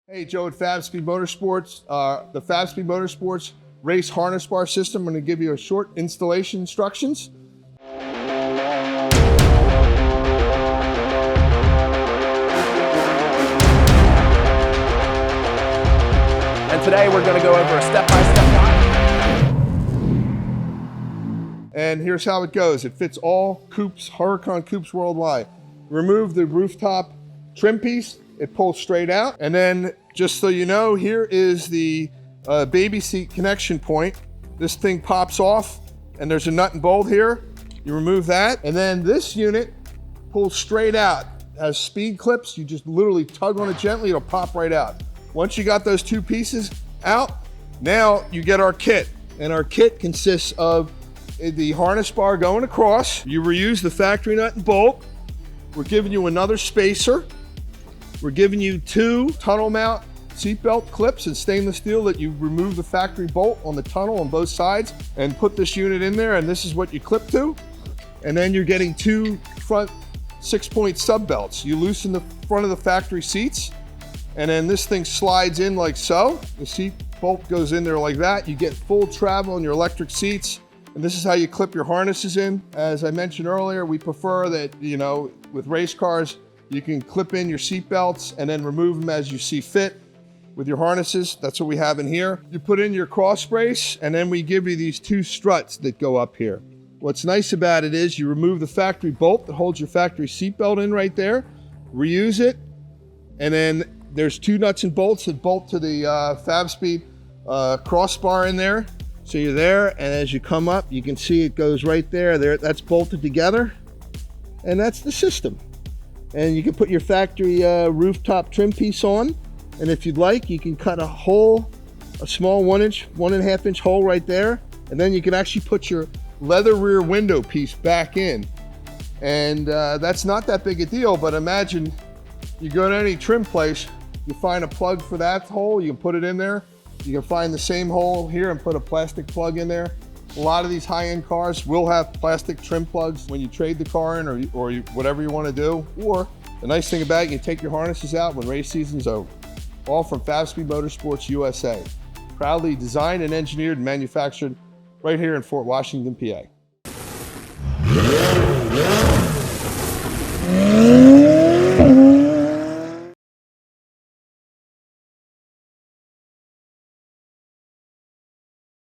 Hey, Joe at Fabspeed Motorsports. The Fabspeed Motorsports race harness bar system. I'm going to give you a short installation instructions. And today we're going to go over a step-by-step guide. And here's how it goes. It fits all coupes, Huracan coupes worldwide. Remove the rooftop trim piece. It pulls straight out. And then, just so you know, here is the baby seat connection point. This thing pops off, and there's a nut and bolt here. You remove that. And then this unit pulls straight out. It has speed clips. You just literally tug on it gently. It'll pop right out. Once you got those two pieces out, now you get our kit. And our kit consists of the harness bar going across. You reuse the factory nut and bolt. We're giving you another spacer. We're giving you two tunnel mount seatbelt clips in stainless steel that you remove the factory bolt on the tunnel on both sides and put this unit in there, and this is what you clip to. And then you're getting two front 6-point sub belts. You loosen the front of the factory seats, and then this thing slides in like so. The seat bolt goes in there like that. You get full travel on your electric seats, and this is how you clip your harnesses in. As I mentioned earlier, we prefer that, you know, with race cars, you can clip in your seat belts and then remove them as you see fit with your harnesses. That's what we have in here. You put in your cross brace, and then we give you these two struts that go up here. What's nice about it is you remove the factory bolt that holds your factory seat belt in right there, reuse it, and then there's two nuts and bolts that bolt to the Fabspeed crossbar in there. So you're there, and as you come up, you can see it goes right there. That's bolted together, and that's the system. And you can put your factory rooftop trim piece on. And if you'd like, you can cut a hole, a small 1.5 inch hole right there. And then you can actually put your leather rear window piece back in. And that's not that big a deal, but imagine you go to any trim place, you find a plug for that hole, you can put it in there. You can find the same hole here and put a plastic plug in there. A lot of these high-end cars will have plastic trim plugs when you trade the car in or whatever you want to do. Or the nice thing about it, you can take your harnesses out when race season's over. All from Fabspeed Motorsports USA. Proudly designed and engineered and manufactured right here in Fort Washington, PA.